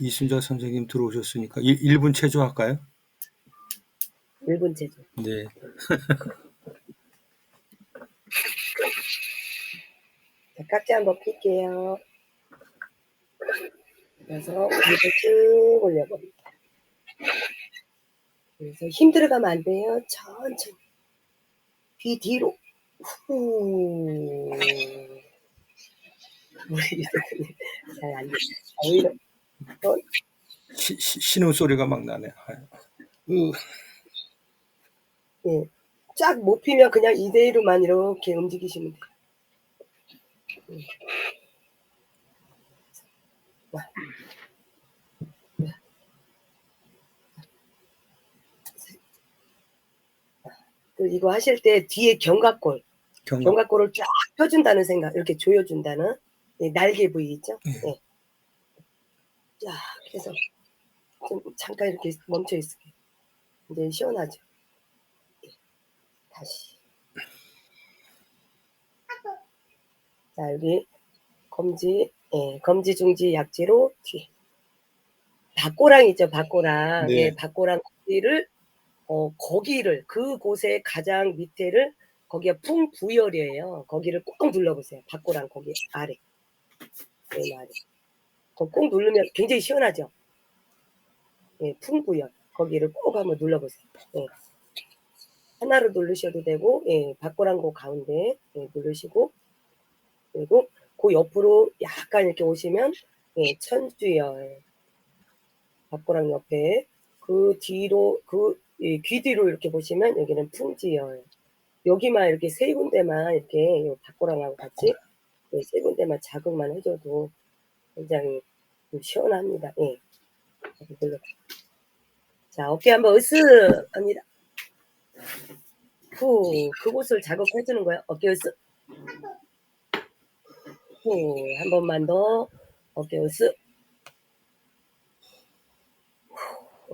이순자 선생님 들어오셨으니까 1분 체조할까요? 1분 체조. 네. 자, 깍지 한번 필게요. 그래서 위로 쭉 올려봅니다. 그래서 힘 들어가면 안 돼요. 천천히. 귀 뒤로. 후. 우리 잘안 돼. 오히려 신음 소리가 막 나네. 예. 쫙 못 피면 그냥 이대로만 이렇게 움직이시면 돼요. 또 이거 하실 때 뒤에 견갑골을 쫙 펴준다는 생각, 이렇게 조여준다는 날개 부위 있죠? 예. 쫙 해서 좀 잠깐 이렇게 멈춰 있을게요. 이제 시원하죠? 예. 다시. 자, 여기 검지, 예, 검지, 중지, 약지로 뒤. 박고랑 있죠, 박고랑. 네. 예, 박고랑 거기를, 거기를, 그곳의 가장 밑에를, 거기가 풍부열이에요. 거기를 꼭 눌러보세요. 박고랑 거기 아래. 네, 아래. 꼭 누르면 굉장히 시원하죠? 예, 풍부열. 거기를 꼭 한번 눌러보세요. 예. 하나로 누르셔도 되고, 예, 박고랑고 가운데, 예, 누르시고, 그리고 그 옆으로 약간 이렇게 오시면, 예, 천주열. 박고랑 옆에, 그 뒤로, 귀 뒤로 이렇게 보시면, 여기는 풍지열. 여기만 이렇게 세 군데만 이렇게, 박고랑하고 같이, 예, 세 군데만 자극만 해줘도 굉장히 좀 시원합니다. 예. 자, 어깨 한번 으쓱 합니다. 후, 그곳을 자극해주는 거예요. 어깨 으쓱. 후, 한 번만 더. 어깨 으쓱.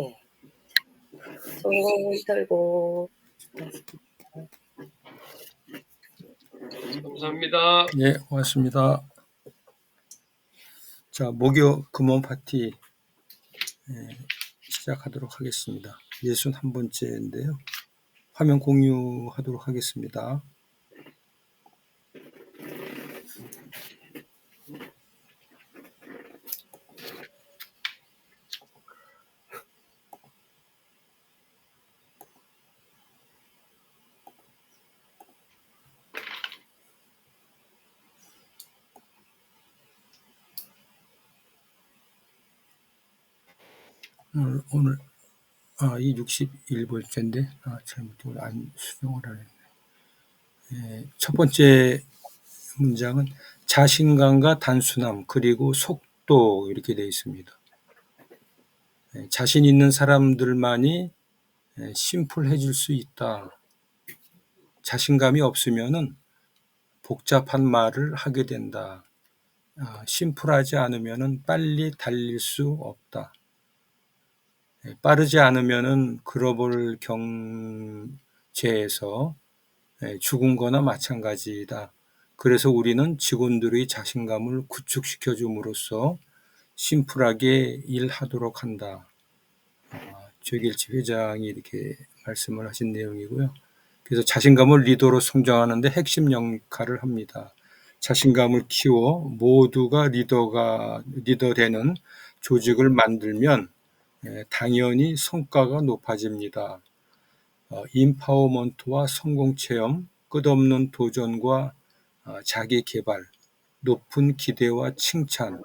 예. 손 털고. 감사합니다. 예, 고맙습니다. 자, 목요 금원 파티 시작하도록 하겠습니다. 61번째인데요. 화면 공유하도록 하겠습니다. 오늘 이 61번째인데 잘못 안 수정을 안 했네. 예, 첫 번째 문장은 자신감과 단순함 그리고 속도 이렇게 되어 있습니다. 예, 자신 있는 사람들만이 심플해질 수 있다. 자신감이 없으면은 복잡한 말을 하게 된다. 심플하지 않으면은 빨리 달릴 수 없다. 빠르지 않으면은 글로벌 경제에서 죽은 거나 마찬가지다. 그래서 우리는 직원들의 자신감을 구축시켜 줌으로써 심플하게 일하도록 한다. 조길치 회장이 이렇게 말씀을 하신 내용이고요. 그래서 자신감을 리더로 성장하는데 핵심 역할을 합니다. 자신감을 키워 모두가 리더 되는 조직을 만들면 당연히 성과가 높아집니다. 임파워먼트와 성공체험, 끝없는 도전과 자기 개발, 높은 기대와 칭찬,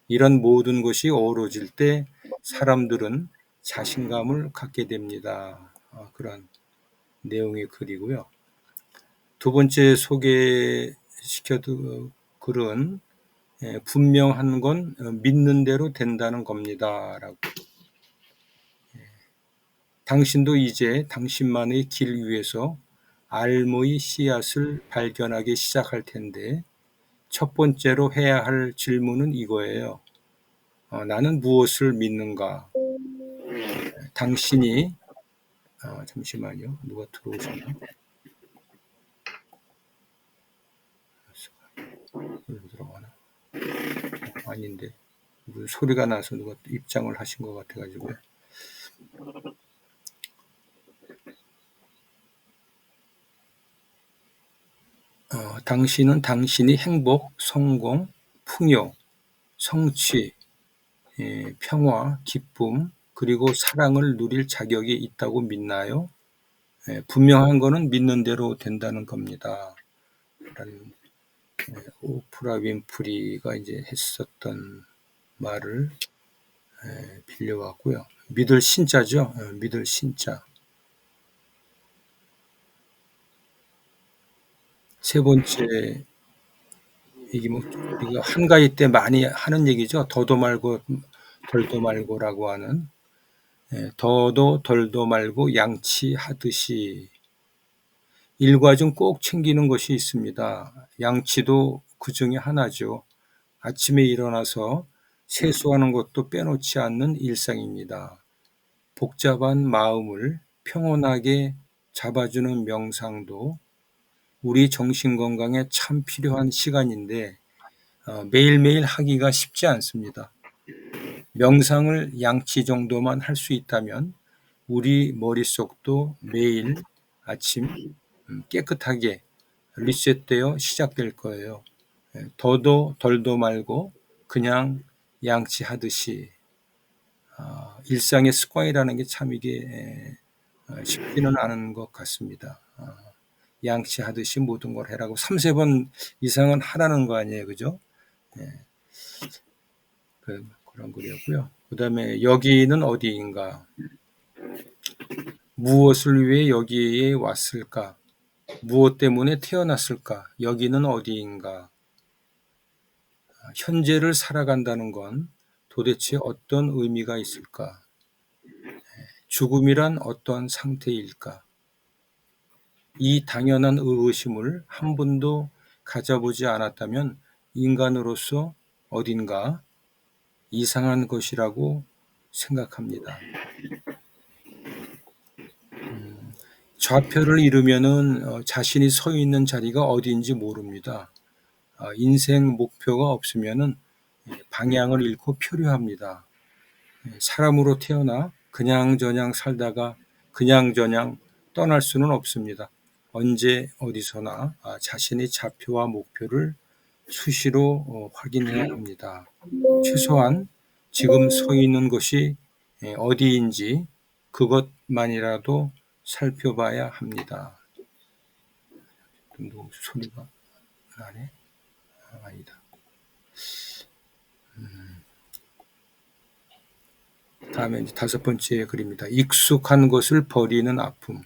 이런 모든 것이 어우러질 때 사람들은 자신감을 갖게 됩니다. 그런 내용의 글이고요. 두 번째 소개시켜둔 글은 분명한 건 믿는 대로 된다는 겁니다. 라고. 당신도 이제 당신만의 길 위에서 알모의 씨앗을 발견하기 시작할 텐데 첫 번째로 해야 할 질문은 이거예요. 나는 무엇을 믿는가? 당신이 잠시만요. 누가 들어오셨나? 여기로 들어가나? 아닌데. 소리가 나서 누가 입장을 하신 것 같아가지고요. 당신은 당신이 행복, 성공, 풍요, 성취, 평화, 기쁨, 그리고 사랑을 누릴 자격이 있다고 믿나요? 분명한 거는 믿는 대로 된다는 겁니다. 라는 오프라 윈프리가 이제 했었던 말을 빌려왔고요. 믿을 신자죠. 믿을 신자. 세 번째, 이게 뭐 우리가 한가위 때 많이 하는 얘기죠. 더도 말고 덜도 말고라고 하는, 더도 덜도 말고 양치하듯이. 일과 중 꼭 챙기는 것이 있습니다. 양치도 그 중에 하나죠. 아침에 일어나서 세수하는 것도 빼놓지 않는 일상입니다. 복잡한 마음을 평온하게 잡아주는 명상도 우리 정신 건강에 참 필요한 시간인데 매일매일 하기가 쉽지 않습니다. 명상을 양치 정도만 할 수 있다면 우리 머릿속도 매일 아침 깨끗하게 리셋되어 시작될 거예요. 더도 덜도 말고 그냥 양치하듯이. 일상의 습관이라는 게 참 이게 쉽지는 않은 것 같습니다. 양치하듯이 모든 걸 해라고 3-4번 이상은 하라는 거 아니에요, 그죠? 그런 글이었고요. 그 다음에 여기는 어디인가? 무엇을 위해 여기에 왔을까? 무엇 때문에 태어났을까? 여기는 어디인가? 현재를 살아간다는 건 도대체 어떤 의미가 있을까? 죽음이란 어떤 상태일까? 이 당연한 의구심을 한 번도 가져보지 않았다면 인간으로서 어딘가 이상한 것이라고 생각합니다. 좌표를 잃으면은 자신이 서 있는 자리가 어디인지 모릅니다. 인생 목표가 없으면은 방향을 잃고 표류합니다. 사람으로 태어나 그냥저냥 살다가 그냥저냥 떠날 수는 없습니다. 언제 어디서나 자신의 좌표와 목표를 수시로 확인해야 합니다. 최소한 지금 서 있는 것이 어디인지 그것만이라도 살펴봐야 합니다. 또 소리가 나네? 아니다. 다음에 이제 5번째 글입니다. 익숙한 것을 버리는 아픔.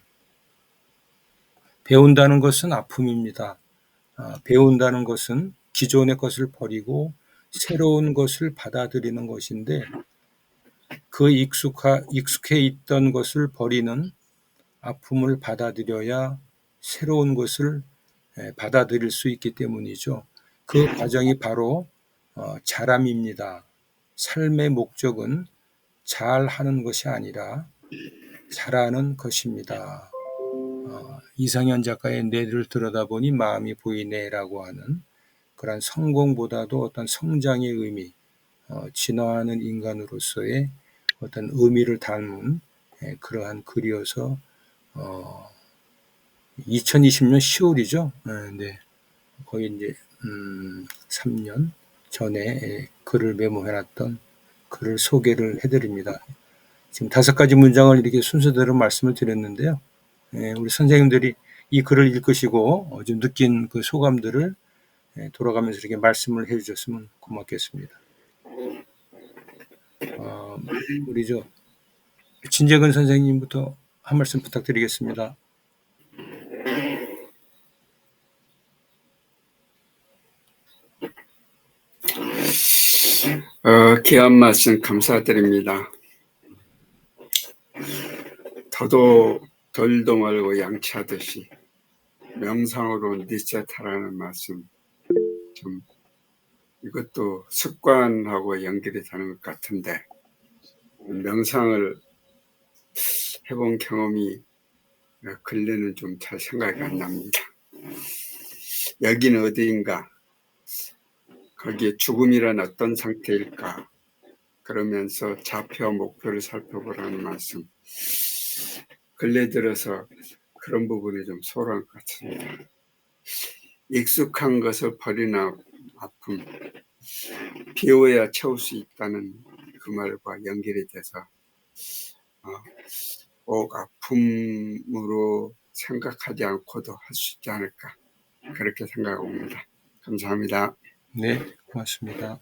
배운다는 것은 아픔입니다. 배운다는 것은 기존의 것을 버리고 새로운 것을 받아들이는 것인데 그 익숙해 있던 것을 버리는 아픔을 받아들여야 새로운 것을 받아들일 수 있기 때문이죠. 그 과정이 바로 자람입니다. 삶의 목적은 잘하는 것이 아니라 잘하는 것입니다. 이상현 작가의 뇌를 들여다보니 마음이 보이네라고 하는 그런 성공보다도 어떤 성장의 의미, 진화하는 인간으로서의 어떤 의미를 담은 그러한 글이어서 2020년 10월이죠. 네, 거의 이제 3년 전에 글을 메모해놨던 글을 소개를 해드립니다. 지금 5가지 문장을 이렇게 순서대로 말씀을 드렸는데요. 우리 선생님들이 이 글을 읽으시고 좀 느낀 그 소감들을 돌아가면서 이렇게 말씀을 해주셨으면 고맙겠습니다. 우리 진재근 선생님부터 한 말씀 부탁드리겠습니다. 귀한 말씀 감사드립니다. 더도 덜도 말고 양치하듯이 명상으로 리셋하라는 말씀, 좀 이것도 습관하고 연결이 되는 것 같은데 명상을 해본 경험이 근래는 좀 잘 생각이 안 납니다. 여기는 어디인가? 거기에 죽음이란 어떤 상태일까? 그러면서 좌표와 목표를 살펴보라는 말씀. 근래 들어서 그런 부분이 좀 소홀한 것 같습니다. 익숙한 것을 버리나 아픔, 비워야 채울 수 있다는 그 말과 연결이 돼서 꼭 아픔으로 생각하지 않고도 할 수 있지 않을까 그렇게 생각합니다. 감사합니다. 네, 고맙습니다.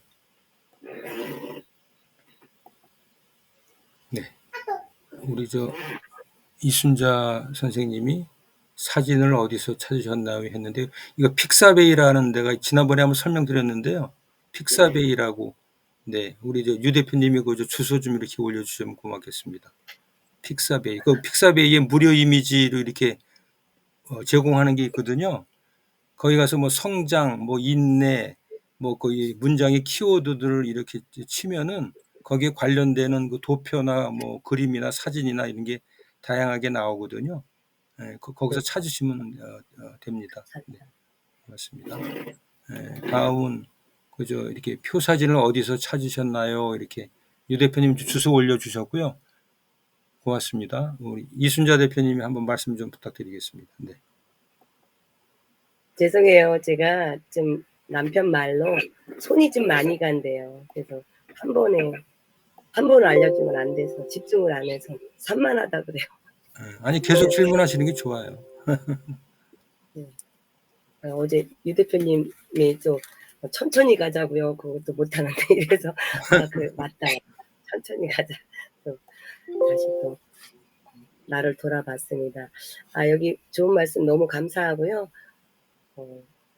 네, 우리 이순자 선생님이 사진을 어디서 찾으셨나요 했는데, 이거 픽사베이라는 데가 지난번에 한번 설명드렸는데요. 픽사베이라고. 네, 우리 유 대표님이 그 주소 좀 이렇게 올려주시면 고맙겠습니다. 픽사베이. 그 픽사베이에 무료 이미지로 이렇게 제공하는 게 있거든요. 거기 가서 뭐 성장, 뭐 인내, 뭐 거기 문장의 키워드들을 이렇게 치면은 거기에 관련되는 그 도표나 뭐 그림이나 사진이나 이런 게 다양하게 나오거든요. 예, 거기서 찾으시면 됩니다. 네, 고맙습니다. 예, 다음은 그저 이렇게 표 사진을 어디서 찾으셨나요? 이렇게 유 대표님 주소 올려주셨고요. 고맙습니다. 우리 이순자 대표님이 한번 말씀 좀 부탁드리겠습니다. 네. 죄송해요. 제가 좀 남편 말로 손이 좀 많이 간대요. 그래서 한 번을 알려주면 안 돼서 집중을 안 해서 산만하다 그래요. 아니 계속 질문하시는 게 좋아요. 네. 어제 유 대표님이 좀 천천히 가자고요. 그것도 못하는데 이래서 맞다. 천천히 가자. 다시 또 나를 돌아봤습니다. 여기 좋은 말씀 너무 감사하고요.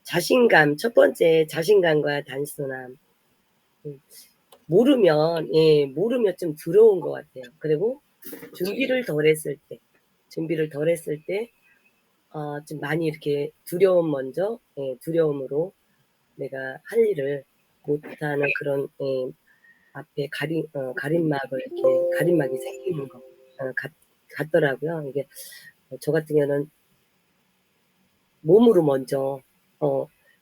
자신감, 첫 번째 자신감과 단순함. 모르면 좀 두려운 것 같아요. 그리고 준비를 덜 했을 때, 좀 많이 이렇게 두려움으로 내가 할 일을 못하는 그런, 앞에 가림막이 생기는 것 같더라고요. 이게, 저 같은 경우는 몸으로 먼저,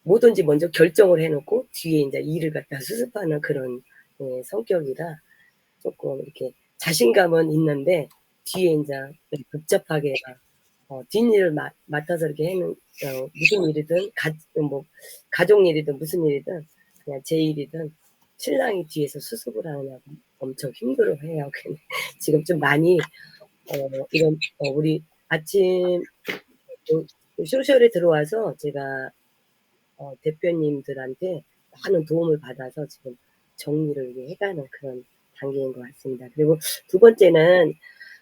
뭐든지 먼저 결정을 해놓고 뒤에 이제 일을 갖다 수습하는 그런 성격이라 조금 이렇게 자신감은 있는데 뒤에 이제 복잡하게 뒷일을 맡아서 이렇게 해는 무슨 일이든 가족 일이든 무슨 일이든 그냥 제 일이든 신랑이 뒤에서 수습을 하느냐고 엄청 힘들어해요. 지금 좀 많이 이런 우리 아침 소셜에 들어와서 제가 대표님들한테 많은 도움을 받아서 지금 정리를 해가는 그런 단계인 것 같습니다. 그리고 두 번째는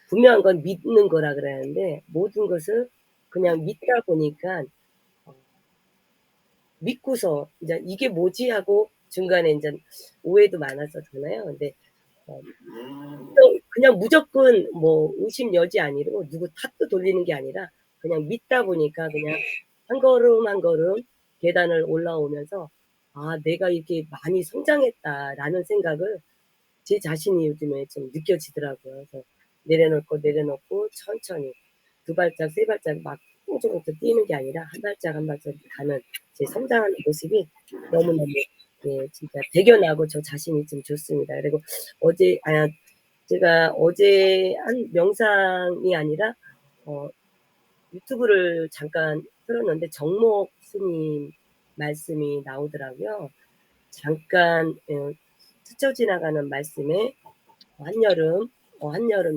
분명한 건 믿는 거라 그러는데 모든 것을 그냥 믿다 보니까 믿고서 이제 이게 뭐지 하고 중간에 이제 오해도 많았었잖아요. 근데 그냥 무조건 뭐 의심 여지 아니고 누구 탓도 돌리는 게 아니라 그냥 믿다 보니까 그냥 한 걸음 한 걸음 계단을 올라오면서 내가 이렇게 많이 성장했다라는 생각을 제 자신이 요즘에 좀 느껴지더라고요. 그래서 내려놓고 천천히 두 발짝 세 발짝 막 똥똥똥 뛰는 게 아니라 한 발짝 한 발짝 가는 제 성장하는 모습이 너무너무 진짜 대견하고 저 자신이 좀 좋습니다. 그리고 제가 어제 한 명상이 아니라 유튜브를 잠깐 틀었는데 정목 스님 말씀이 나오더라고요. 잠깐 스쳐 지나가는 말씀에 한여름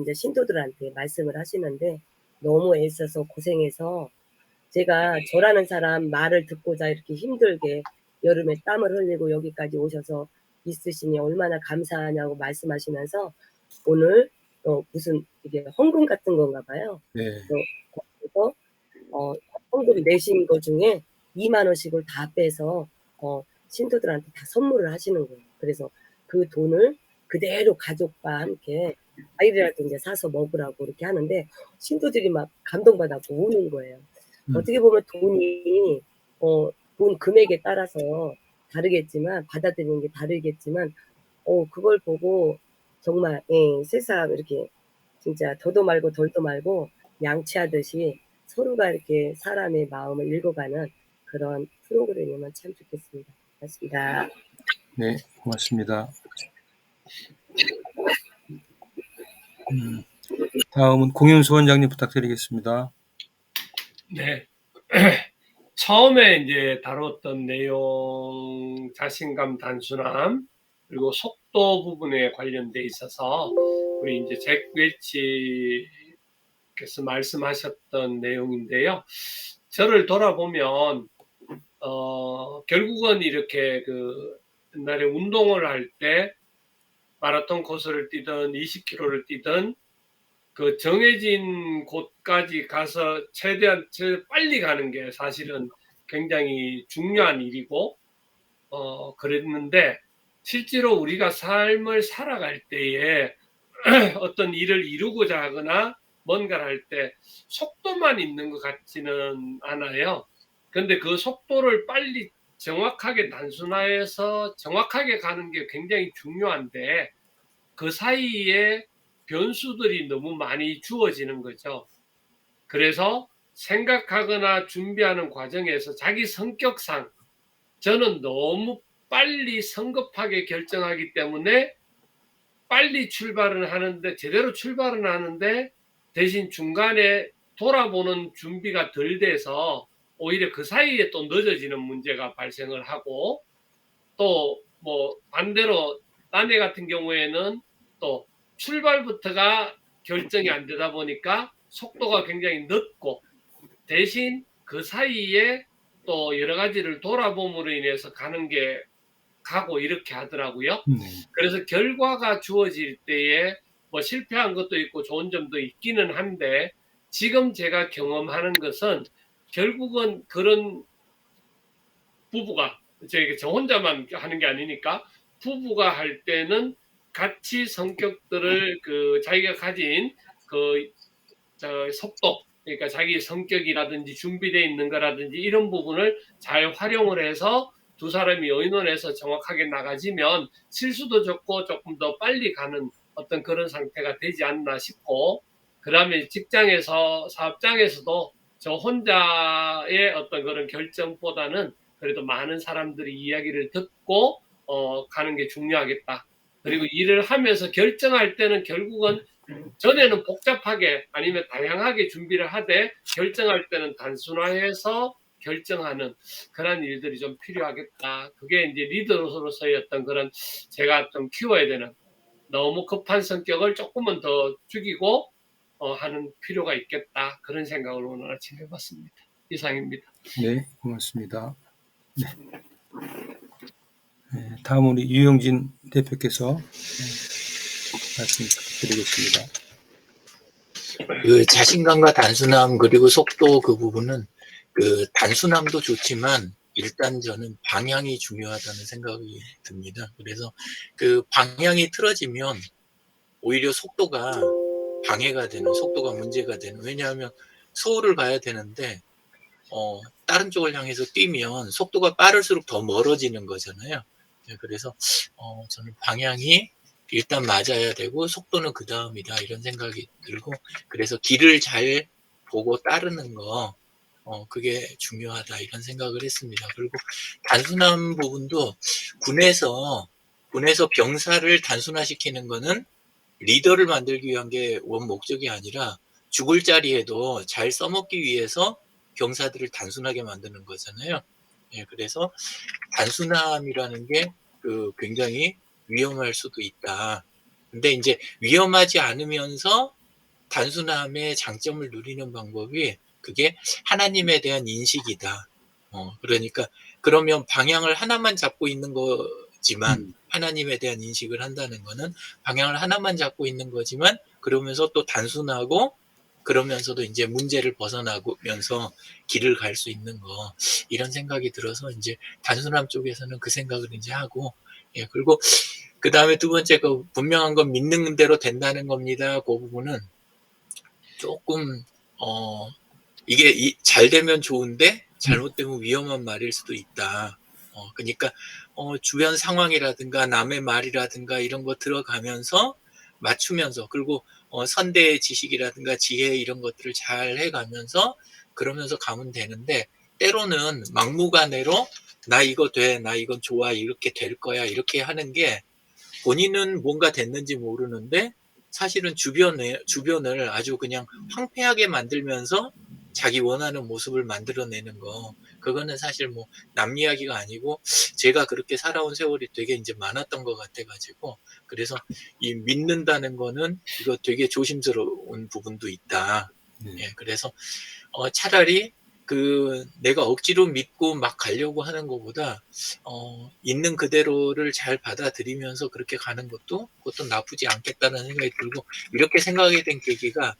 이제 신도들한테 말씀을 하시는데 너무 애써서 고생해서 제가 저라는 사람 말을 듣고자 이렇게 힘들게 여름에 땀을 흘리고 여기까지 오셔서 있으시니 얼마나 감사하냐고 말씀하시면서 오늘 무슨 이게 헌금 같은 건가 봐요. 네. 그래서 헌금 내신 거 중에 2만 원씩을 다 빼서 신도들한테 다 선물을 하시는 거예요. 그래서 그 돈을 그대로 가족과 함께 과일이라도 이제 사서 먹으라고 이렇게 하는데 신도들이 막 감동받아서 우는 거예요. 어떻게 보면 돈이 돈 금액에 따라서 다르겠지만 받아들이는 게 다르겠지만 그걸 보고 정말 세상 이렇게 진짜 더도 말고 덜도 말고 양치하듯이 서로가 이렇게 사람의 마음을 읽어가는 그런 프로그램이면 참 좋겠습니다. 고맙습니다. 네, 고맙습니다. 다음은 공윤수 원장님 부탁드리겠습니다. 네. 처음에 이제 다뤘던 내용, 자신감, 단순함, 그리고 속도 부분에 관련돼 있어서 우리 이제 잭 웰치께서 말씀하셨던 내용인데요. 저를 돌아보면 결국은 이렇게 그 옛날에 운동을 할 때 마라톤 코스를 뛰든 20km를 뛰든 그 정해진 곳까지 가서 최대한 빨리 가는 게 사실은 굉장히 중요한 일이고 그랬는데 실제로 우리가 삶을 살아갈 때에 어떤 일을 이루고자 하거나 뭔가를 할 때 속도만 있는 것 같지는 않아요. 근데 그 속도를 빨리 정확하게 단순화해서 정확하게 가는 게 굉장히 중요한데 그 사이에 변수들이 너무 많이 주어지는 거죠. 그래서 생각하거나 준비하는 과정에서 자기 성격상 저는 너무 빨리 성급하게 결정하기 때문에 빨리 출발은 하는데 제대로 출발은 하는데 대신 중간에 돌아보는 준비가 덜 돼서 오히려 그 사이에 또 늦어지는 문제가 발생을 하고 또 뭐 반대로 딴애 같은 경우에는 또 출발부터가 결정이 안 되다 보니까 속도가 굉장히 늦고 대신 그 사이에 또 여러 가지를 돌아봄으로 인해서 가고 이렇게 하더라고요. 네. 그래서 결과가 주어질 때에 뭐 실패한 것도 있고 좋은 점도 있기는 한데 지금 제가 경험하는 것은 결국은 그런 부부가 저 혼자만 하는 게 아니니까 부부가 할 때는 같이 성격들을 그 자기가 가진 그 속도 그러니까 자기 성격이라든지 준비되어 있는 거라든지 이런 부분을 잘 활용을 해서 두 사람이 의논해서 정확하게 나가지면 실수도 적고 조금 더 빨리 가는 어떤 그런 상태가 되지 않나 싶고 그다음에 직장에서 사업장에서도 저 혼자의 어떤 그런 결정보다는 그래도 많은 사람들이 이야기를 듣고 가는 게 중요하겠다. 그리고 일을 하면서 결정할 때는 결국은 전에는 복잡하게 아니면 다양하게 준비를 하되 결정할 때는 단순화해서 결정하는 그런 일들이 좀 필요하겠다. 그게 이제 리더로서의 어떤 그런 제가 좀 키워야 되는 너무 급한 성격을 조금은 더 죽이고 하는 필요가 있겠다. 그런 생각을 오늘 아침 해봤습니다. 이상입니다. 네, 고맙습니다. 네. 네, 다음 우리 유영진 대표께서 말씀 부탁드리겠습니다. 그 자신감과 단순함 그리고 속도 그 부분은 그 단순함도 좋지만 일단 저는 방향이 중요하다는 생각이 듭니다. 그래서 그 방향이 틀어지면 오히려 속도가 방해가 되는 속도가 문제가 되는 왜냐하면 서울을 가야 되는데 다른 쪽을 향해서 뛰면 속도가 빠를수록 더 멀어지는 거잖아요. 그래서 저는 방향이 일단 맞아야 되고 속도는 그 다음이다 이런 생각이 들고 그래서 길을 잘 보고 따르는 거 그게 중요하다 이런 생각을 했습니다. 그리고 단순한 부분도 군에서 병사를 단순화시키는 거는 리더를 만들기 위한 게 원 목적이 아니라 죽을 자리에도 잘 써먹기 위해서 병사들을 단순하게 만드는 거잖아요. 예, 그래서 단순함이라는 게 그 굉장히 위험할 수도 있다. 근데 이제 위험하지 않으면서 단순함의 장점을 누리는 방법이 그게 하나님에 대한 인식이다. 그러니까 그러면 방향을 하나만 잡고 있는 거지만 하나님에 대한 인식을 한다는 거는 방향을 하나만 잡고 있는 거지만 그러면서 또 단순하고 그러면서도 이제 문제를 벗어나면서 길을 갈 수 있는 거 이런 생각이 들어서 이제 단순함 쪽에서는 그 생각을 이제 하고 예 그리고 그 다음에 두 번째 그 분명한 건 믿는 대로 된다는 겁니다. 그 부분은 조금 이게 잘 되면 좋은데 잘못되면 위험한 말일 수도 있다. 그러니까 주변 상황이라든가 남의 말이라든가 이런 거 들어가면서 맞추면서 그리고 선대의 지식이라든가 지혜 이런 것들을 잘 해가면서 그러면서 가면 되는데 때로는 막무가내로 나 이거 돼, 나 이건 좋아, 이렇게 될 거야 이렇게 하는 게 본인은 뭔가 됐는지 모르는데 사실은 주변을 아주 그냥 황폐하게 만들면서 자기 원하는 모습을 만들어내는 거, 그거는 사실 뭐 남 이야기가 아니고 제가 그렇게 살아온 세월이 되게 이제 많았던 것 같아가지고, 그래서 이 믿는다는 거는 이거 되게 조심스러운 부분도 있다. 예, 그래서 차라리 내가 억지로 믿고 막 가려고 하는 것보다 있는 그대로를 잘 받아들이면서 그렇게 가는 그것도 나쁘지 않겠다는 생각이 들고, 이렇게 생각하게 된 계기가,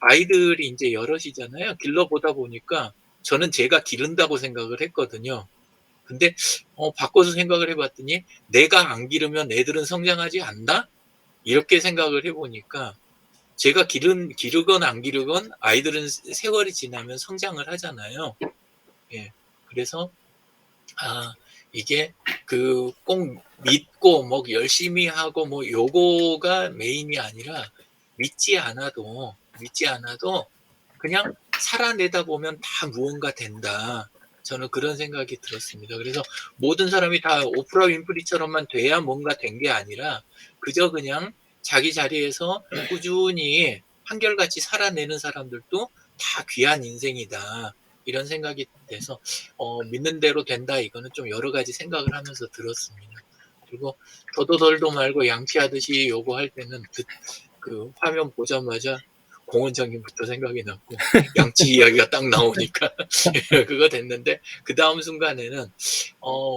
아이들이 이제 여럿이잖아요. 길러보다 보니까 저는 제가 기른다고 생각을 했거든요. 근데 바꿔서 생각을 해봤더니 내가 안 기르면 애들은 성장하지 않나? 이렇게 생각을 해보니까, 제가 기르건 안 기르건 아이들은 세월이 지나면 성장을 하잖아요. 예. 그래서 이게 꼭 믿고 뭐 열심히 하고 뭐 요거가 메인이 아니라, 믿지 않아도 그냥 살아내다 보면 다 무언가 된다. 저는 그런 생각이 들었습니다. 그래서 모든 사람이 다 오프라 윈프리처럼만 돼야 뭔가 된 게 아니라, 그저 그냥 자기 자리에서 꾸준히 한결같이 살아내는 사람들도 다 귀한 인생이다. 이런 생각이 돼서 믿는 대로 된다, 이거는 좀 여러 가지 생각을 하면서 들었습니다. 그리고 더도 덜도 말고 양치하듯이 요거 할 때는 그 화면 보자마자 공원장님부터 생각이 났고, 양치 이야기가 딱 나오니까 그거 됐는데, 그 다음 순간에는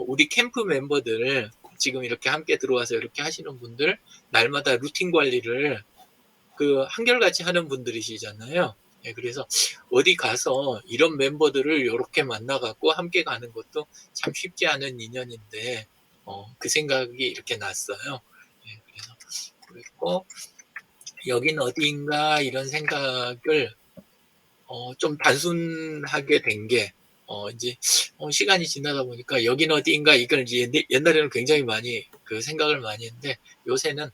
우리 캠프 멤버들, 지금 이렇게 함께 들어와서 이렇게 하시는 분들, 날마다 루틴 관리를 한결같이 하는 분들이시잖아요. 예, 그래서 어디 가서 이런 멤버들을 이렇게 만나갖고 함께 가는 것도 참 쉽지 않은 인연인데, 그 생각이 이렇게 났어요. 예, 그리고 여긴 어디인가 이런 생각을 좀 단순하게 된 게, 이제 시간이 지나다 보니까 여긴 어디인가, 이걸 이제 옛날에는 굉장히 많이 생각을 많이 했는데, 요새는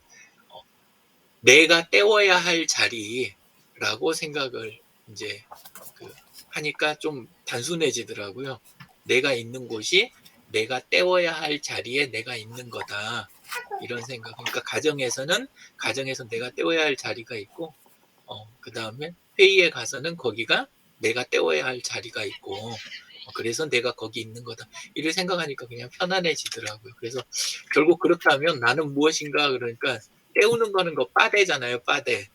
내가 때워야 할 자리라고 생각을 이제 하니까 좀 단순해지더라고요. 내가 있는 곳이 내가 때워야 할 자리에 내가 있는 거다, 이런 생각. 그러니까 가정에서 내가 때워야 할 자리가 있고, 그 다음에 회의에 가서는 거기가 내가 때워야 할 자리가 있고, 그래서 내가 거기 있는 거다, 이를 생각하니까 그냥 편안해지더라고요. 그래서 결국 그렇다면 나는 무엇인가, 그러니까 때우는 거는 빠대잖아요, 빠대.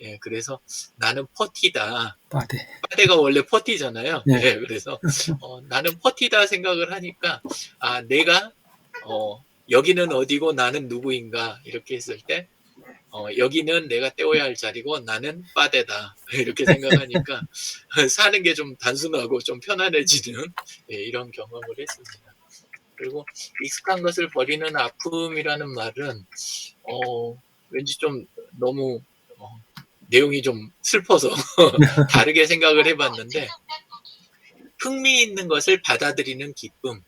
예, 그래서 나는 퍼티다. 빠대가 원래 퍼티잖아요. 네. 예, 그래서 나는 퍼티다 생각을 하니까, 내가 여기는 어디고 나는 누구인가, 이렇게 했을 때 여기는 내가 때워야 할 자리고 나는 빠대다, 이렇게 생각하니까 사는 게 좀 단순하고 좀 편안해지는, 예, 이런 경험을 했습니다. 그리고 익숙한 것을 버리는 아픔이라는 말은 왠지 좀 너무 내용이 좀 슬퍼서 다르게 생각을 해봤는데, 흥미있는 것을 받아들이는 기쁨,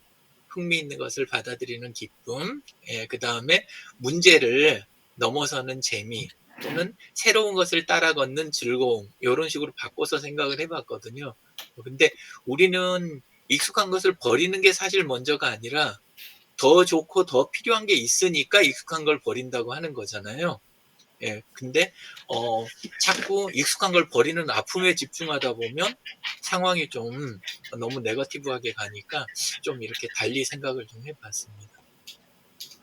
예, 그 다음에 문제를 넘어서는 재미, 또는 새로운 것을 따라 걷는 즐거움, 이런 식으로 바꿔서 생각을 해봤거든요. 근데 우리는 익숙한 것을 버리는 게 사실 먼저가 아니라, 더 좋고 더 필요한 게 있으니까 익숙한 걸 버린다고 하는 거잖아요. 예, 근데 자꾸 익숙한 걸 버리는 아픔에 집중하다 보면 상황이 좀 너무 네거티브하게 가니까 좀 이렇게 달리 생각을 좀 해봤습니다.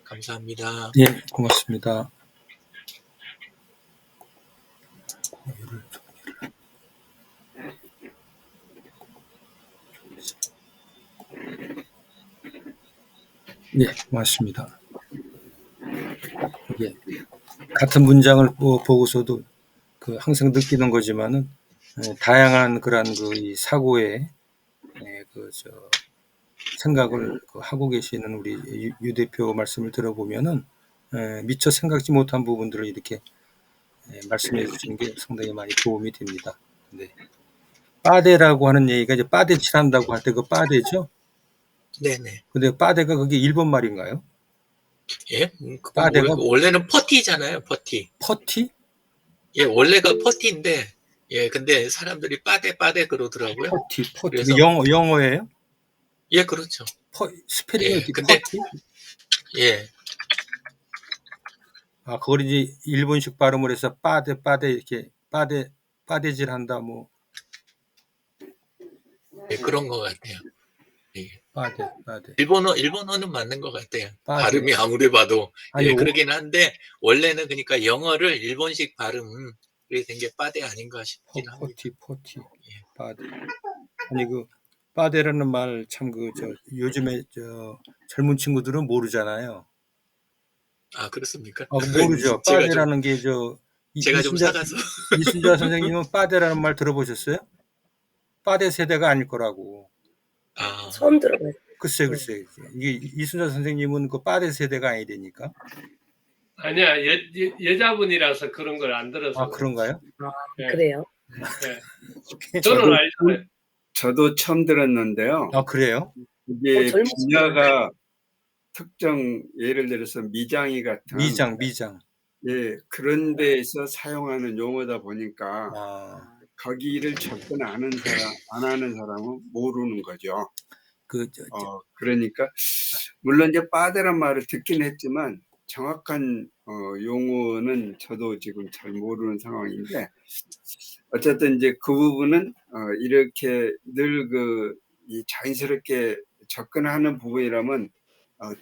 감사합니다. 예, 고맙습니다. 예, 고맙습니다. 예, 같은 문장을 보고서도 항상 느끼는 거지만은, 다양한 그런 이 사고의 생각을 하고 계시는 우리 유 대표 말씀을 들어보면은, 미처 생각지 못한 부분들을 이렇게 말씀해 주시는 게 상당히 많이 도움이 됩니다. 네. 빠데라고 하는 얘기가 이제 빠데 칠한다고 할 때 그 빠데죠? 네네. 근데 빠데가 그게 일본 말인가요? 예? 빠데가 원래는 퍼티잖아요, 퍼티. 퍼티? 예, 원래가 퍼티인데, 예, 근데 사람들이 빠데 그러더라고요. 퍼티. 그래서, 영어예요? 예, 그렇죠. 스페링이 예, 어떻게 근데, 퍼티? 예. 아, 그걸 이제 일본식 발음을 해서 빠데 이렇게 빠데질 한다 뭐 예, 그런 것 같아요. 예. 빠데 일본어는 맞는 것 같아요. 빠데. 발음이 아무리 봐도 아니 예, 그러긴 한데 원래는 그러니까 영어를 일본식 발음이 된 게 빠데 아닌가 싶긴 합니다. 포티 예. 빠데. 아니 그 빠데라는 말 참 그 저 요즘에 저 젊은 친구들은 모르잖아요. 아, 그렇습니까? 아, 모르죠. 제가 좀 빠데라는 게 저 이순자 사가서 이순자 선생님은 빠데라는 말 들어보셨어요? 빠데 세대가 아닐 거라고. 아, 처음 들어봐요. 글쎄. 이게 이순자 선생님은 그 빠데 세대가 아니되니까. 아니야, 여자분이라서 그런 걸 안 들어서 아, 그래. 그런가요? 예, 그래요. 예. 저는 저도 알잖아요. 저도 처음 들었는데요. 아, 그래요? 이게 젊으시구나. 분야가 특정 예를 들어서 미장이 같은 미장. 예, 그런 데에서 사용하는 용어다 보니까 아, 거기를 접근 안 하는 사람은 모르는 거죠. 그, 그러니까 물론 이제 빠데란 말을 듣긴 했지만 정확한 용어는 저도 지금 잘 모르는 상황인데 어쨌든 이제 그 부분은 이렇게 늘 이 자연스럽게 접근하는 부분이라면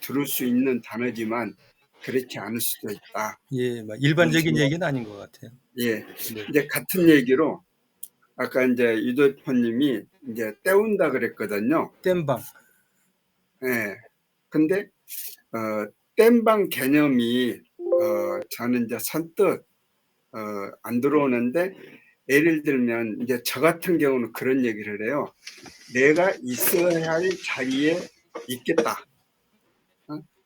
들을 수 있는 단어지만 그렇지 않을 수도 있다. 예, 막 그런 일반적인 생각. 얘기는 아닌 것 같아요. 예, 네. 이제 같은 얘기로 아까 이제 유도표님이 이제 때운다 그랬거든요. 땜방. 예. 근데 땜방 개념이 저는 이제 선뜻 안 들어오는데 예를 들면 이제 저 같은 경우는 그런 얘기를 해요. 내가 있어야 할 자리에 있겠다.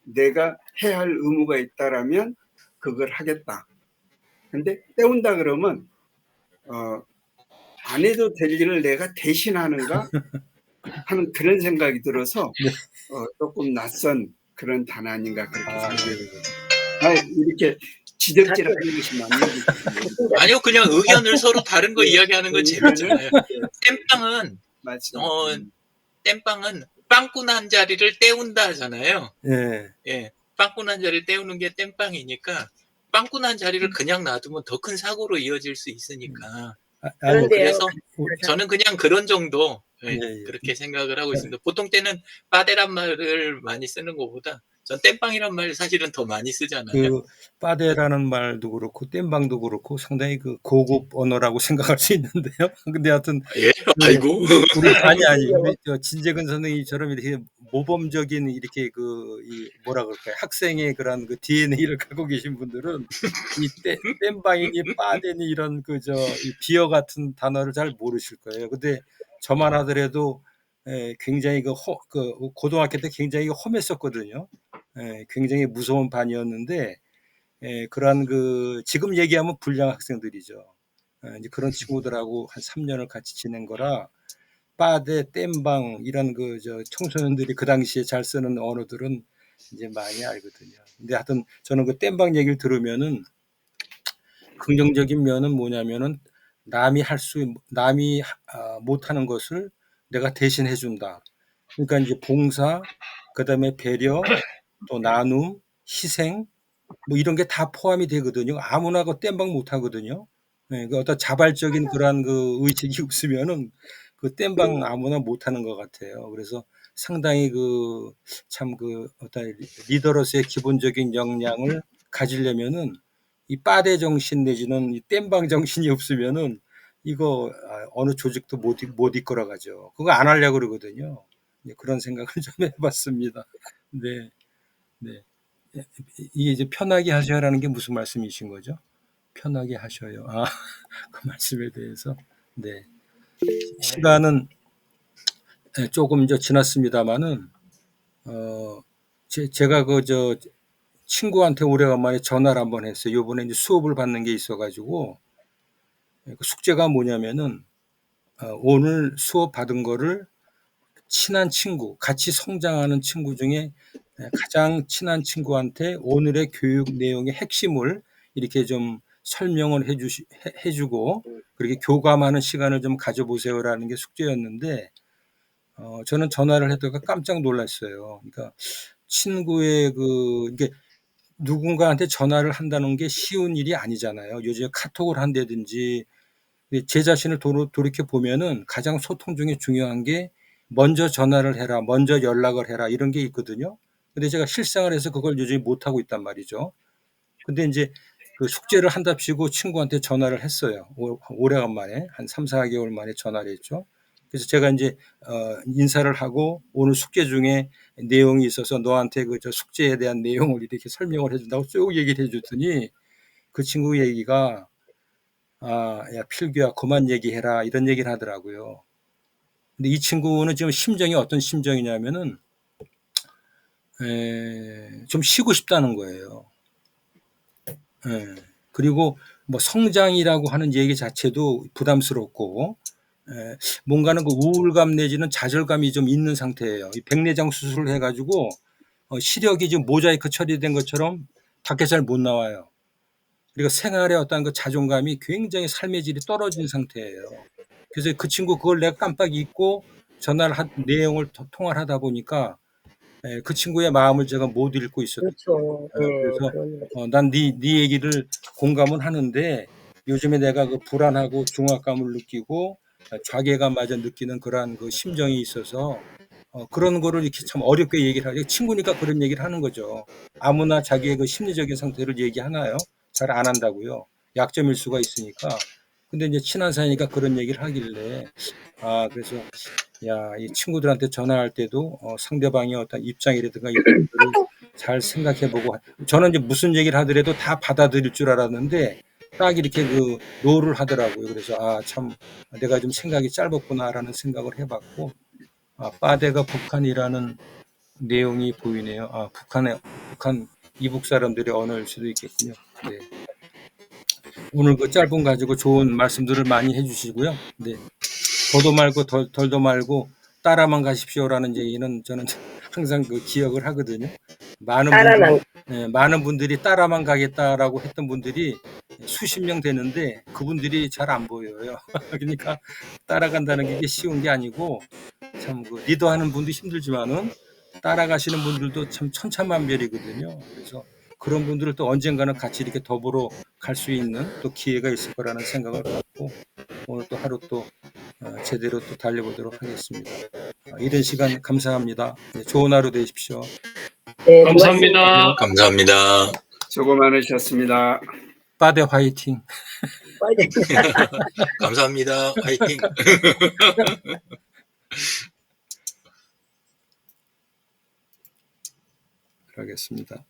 내가 해야 할 의무가 있다라면 그걸 하겠다. 근데 때운다 그러면 안 해도 될 일을 내가 대신하는가 하는 그런 생각이 들어서 네. 조금 낯선 그런 단어 아닌가 그렇게 아, 생각해요. 네. 이렇게 지적질하는 것이 맞는지 모르겠어요. 아니요, 그냥 의견을 서로 다른 거 예, 이야기하는 건 의견을 재밌잖아요. 땜빵은 말씀. 땜빵은 빵꾸 난 자리를 때운다 하잖아요. 예. 예, 빵꾸 난 자리를 때우는 게 땜빵이니까 빵꾸 난 자리를 그냥 놔두면 더 큰 사고로 이어질 수 있으니까. 아니, 그런데요. 그래서 저는 그냥 그런 정도 예. 그렇게 생각을 하고 있습니다. 보통 때는 빠데란 말을 많이 쓰는 것보다 전 땜빵이란 말 사실은 더 많이 쓰잖아요. 그 빠데라는 말도 그렇고 땜방도 그렇고 상당히 그 고급 언어라고 생각할 수 있는데요. 근데 하여튼 예, 아이고. 우리 아니 우리 저 진재근 선생님처럼 이렇게 모범적인 이렇게 이 뭐라 그럴까요? 학생의 그런 그 DNA를 갖고 계신 분들은 이 땜방이니 빠데니 이런 이 비어 같은 단어를 잘 모르실 거예요. 근데 저만 하더라도 굉장히 고등학교 때 굉장히 험했었거든요. 굉장히 무서운 반이었는데 그러한 지금 얘기하면 불량 학생들이죠. 이제 그런 친구들하고 한 3년을 같이 지낸 거라 빠데, 땜방 이런 청소년들이 그 당시에 잘 쓰는 언어들은 이제 많이 알거든요. 근데 하여튼 저는 그 땜방 얘기를 들으면은 긍정적인 면은 뭐냐면은 남이 못하는 것을 내가 대신 해준다. 그러니까 이제 봉사, 그다음에 배려, 또 나눔, 희생 뭐 이런 게 다 포함이 되거든요. 아무나 그 땜방 못 하거든요. 예, 그 어떤 자발적인 그러한 의식이 없으면은 그 땜방 아무나 못 하는 것 같아요. 그래서 상당히 어떤 리더로서의 기본적인 역량을 가지려면은 이 빠데 정신 내지는 이 땜방 정신이 없으면은 이거 어느 조직도 못 이끌어 가죠. 그거 안 하려고 그러거든요. 그런 생각을 좀 해봤습니다. 네, 네. 이게 이제 편하게 하셔야라는 게 무슨 말씀이신 거죠? 편하게 하셔요. 아, 그 말씀에 대해서. 네. 시간은 조금 이제 지났습니다만은, 제가 친구한테 오래간만에 전화를 한번 했어요. 요번에 이제 수업을 받는 게 있어가지고, 그 숙제가 뭐냐면은, 오늘 수업 받은 거를 친한 친구, 같이 성장하는 친구 중에 가장 친한 친구한테 오늘의 교육 내용의 핵심을 이렇게 좀 설명을 해주고 그렇게 교감하는 시간을 좀 가져보세요라는 게 숙제였는데 저는 전화를 했다가 깜짝 놀랐어요. 그러니까 친구의 이게 누군가한테 전화를 한다는 게 쉬운 일이 아니잖아요. 요즘에 카톡을 한다든지 제 자신을 돌이켜 보면은 가장 소통 중에 중요한 게 먼저 전화를 해라, 먼저 연락을 해라 이런 게 있거든요. 근데 제가 실생활에서 그걸 요즘에 못 하고 있단 말이죠. 근데 이제 그 숙제를 한답시고 친구한테 전화를 했어요. 오래간만에 한 3, 4개월 만에 전화를 했죠. 그래서 제가 이제 인사를 하고 오늘 숙제 중에 내용이 있어서 너한테 그 저 숙제에 대한 내용을 이렇게 설명을 해준다고 쭉 얘기를 해줬더니 그 친구 얘기가 야 필규야 그만 얘기해라 이런 얘기를 하더라고요. 근데 이 친구는 지금 심정이 어떤 심정이냐면은 좀 쉬고 싶다는 거예요. 예. 그리고 뭐 성장이라고 하는 얘기 자체도 부담스럽고 뭔가는 그 우울감 내지는 좌절감이 좀 있는 상태예요. 이 백내장 수술을 해가지고 시력이 지금 모자이크 처리된 것처럼 밖에 잘 못 나와요. 그리고 생활의 어떤 그 자존감이 굉장히 삶의 질이 떨어진 상태예요. 그래서 그 친구 그걸 내가 깜빡 잊고 전화를 한 내용을 통화를 하다 보니까 그 친구의 마음을 제가 못 읽고 있었던 그렇죠. 거예요. 그래서 그런 거. 난 네 얘기를 공감은 하는데 요즘에 내가 그 불안하고 중압감을 느끼고 자괴감마저 느끼는 그러한 그 심정이 있어서 그런 거를 이렇게 참 어렵게 얘기를 하죠. 친구니까 그런 얘기를 하는 거죠. 아무나 자기의 그 심리적인 상태를 얘기하나요? 잘 안 한다고요. 약점일 수가 있으니까. 근데 이제 친한 사이니까 그런 얘기를 하길래 그래서 야, 이 친구들한테 전화할 때도 상대방의 어떤 입장이라든가 이런 것들을 잘 생각해보고 저는 이제 무슨 얘기를 하더라도 다 받아들일 줄 알았는데 딱 이렇게 그 노를 하더라고요. 그래서 참 내가 좀 생각이 짧았구나라는 생각을 해봤고 빠데가 북한이라는 내용이 보이네요. 북한 이북 사람들의 언어일 수도 있겠군요. 네. 오늘 그 짧은 가지고 좋은 말씀들을 많이 해주시고요. 네. 더도 말고 덜도 말고 따라만 가십시오라는 얘기는 저는 항상 그 기억을 하거든요. 따라만. 많은 분들이 따라만 가겠다라고 했던 분들이 수십 명 되는데 그분들이 잘 안 보여요. 그러니까 따라간다는 게 이게 쉬운 게 아니고 참 그 리더하는 분도 힘들지만은 따라가시는 분들도 참 천차만별이거든요. 그래서 그런 분들을 또 언젠가는 같이 이렇게 더불어 갈 수 있는 또 기회가 있을 거라는 생각을 갖고 오늘 또 하루 또 제대로 또 달려보도록 하겠습니다. 이런 시간 감사합니다. 네, 좋은 하루 되십시오. 네, 감사합니다. 감사합니다. 수고 많으셨습니다. 빠데 화이팅. 감사합니다. 화이팅. 그러겠습니다.